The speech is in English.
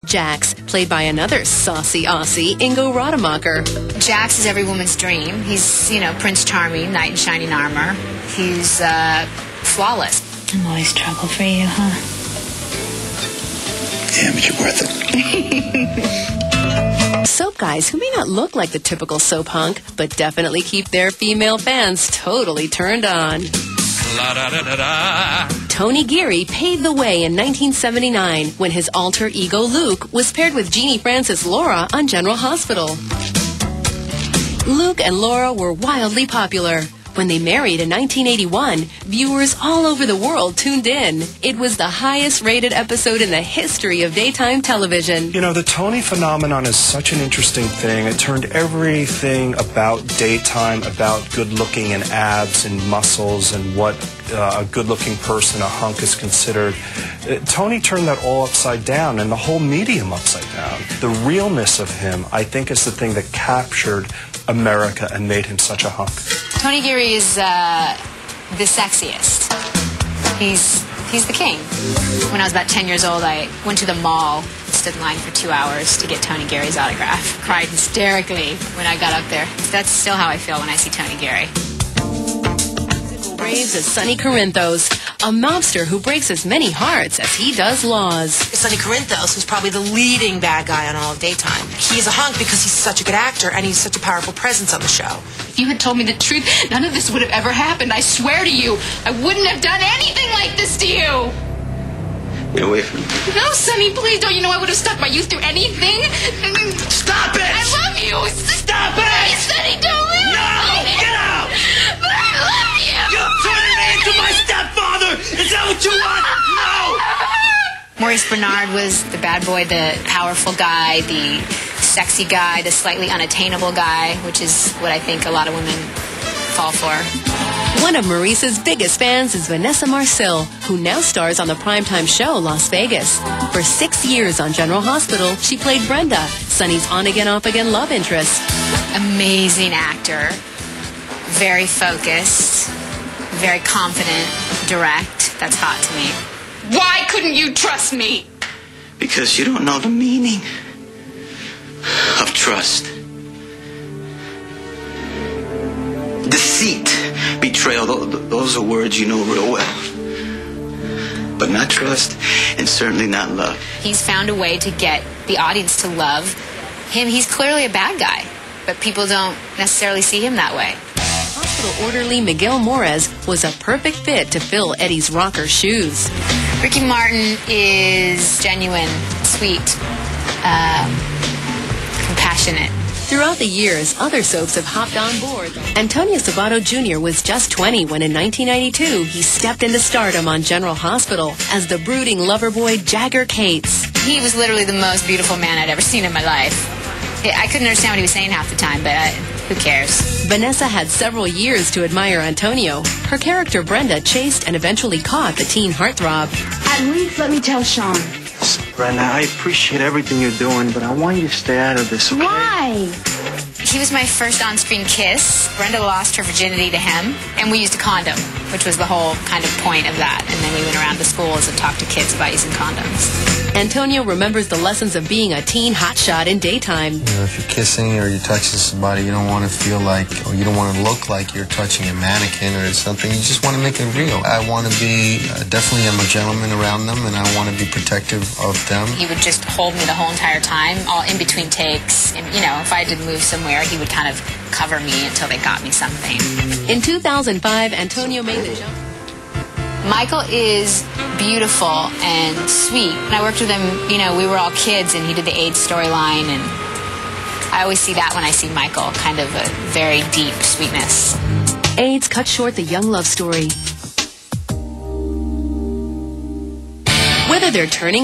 Jax, played by another saucy Aussie, Ingo Rademacher. Jax is every woman's dream. He's, Prince Charming, knight in shining armor. He's flawless. I'm always trouble for you, huh? Yeah, but you're worth it. Soap guys who may not look like the typical soap hunk, but definitely keep their female fans totally turned on. Tony Geary paved the way in 1979 when his alter ego Luke was paired with Jeannie Francis Laura on General Hospital. Luke and Laura were wildly popular. When they married in 1981, viewers all over the world tuned in. It was the highest rated episode in the history of daytime television. The Tony phenomenon is such an interesting thing. It turned everything about daytime, about good-looking and abs and muscles and what a good-looking person, a hunk, is considered. Tony turned that all upside down and the whole medium upside down. The realness of him, I think, is the thing that captured America and made him such a hunk. Tony Geary is the sexiest. He's the king. When I was about 10 years old, I went to the mall, stood in line for 2 hours to get Tony Geary's autograph. Cried hysterically when I got up there. That's still how I feel when I see Tony Geary. Braves as Sonny Corinthos, a mobster who breaks as many hearts as he does laws. Sonny Corinthos was probably the leading bad guy on all of daytime. He is a hunk because he's such a good actor and he's such a powerful presence on the show. If you had told me the truth, none of this would have ever happened. I swear to you, I wouldn't have done anything like this to you. Get away from me. No, Sonny, please don't. You know I would have stuck my youth through anything. Stop it! I love you. Stop it! Please, Sonny, don't leave me. No! Get out! But I love you. You're turning me into my stepfather! Is that what you want? No! Maurice Bernard was the bad boy, the powerful guy, the sexy guy, the slightly unattainable guy, which is what I think a lot of women fall for. One of Maurice's biggest fans is Vanessa Marcil, who now stars on the primetime show Las Vegas. For 6 years on General Hospital, she played Brenda, Sonny's on-again, off-again love interest. Amazing actor, very focused, very confident, direct. That's hot to me. Why couldn't you trust me? Because you don't know the meaning of trust. Deceit, betrayal, those are words you know real well. But not trust, and certainly not love. He's found a way to get the audience to love him. He's clearly a bad guy, but people don't necessarily see him that way. Hospital orderly Miguel Morez was a perfect fit to fill Eddie's rocker shoes. Ricky Martin is genuine, sweet, compassionate. Throughout the years, other soaps have hopped on board. Antonio Sabato Jr. was just 20 when in 1992 he stepped into stardom on General Hospital as the brooding lover boy Jagger Cates. He was literally the most beautiful man I'd ever seen in my life. I couldn't understand what he was saying half the time, but who cares? Vanessa had several years to admire Antonio. Her character Brenda chased and eventually caught the teen heartthrob. At least let me tell Sean. Brenda, I appreciate everything you're doing, but I want you to stay out of this, okay? Why? He was my first on-screen kiss. Brenda lost her virginity to him, and we used a condom, which was the whole kind of point of that. And then we went around to schools and talked to kids about using condoms. Antonio remembers the lessons of being a teen hotshot in daytime. If you're kissing or you're touching somebody, you don't want to feel like, or you don't want to look like you're touching a mannequin or something. You just want to make it real. I want to be, definitely I'm a gentleman around them, and I want to be protective of them. He would just hold me the whole entire time, all in between takes. And, if I did move somewhere, he would kind of cover me until they got me something. In 2005, Antonio made the jump. Michael is beautiful and sweet. When I worked with him, we were all kids, and he did the AIDS storyline, and I always see that when I see Michael, kind of a very deep sweetness. AIDS cut short the young love story. Whether they're turning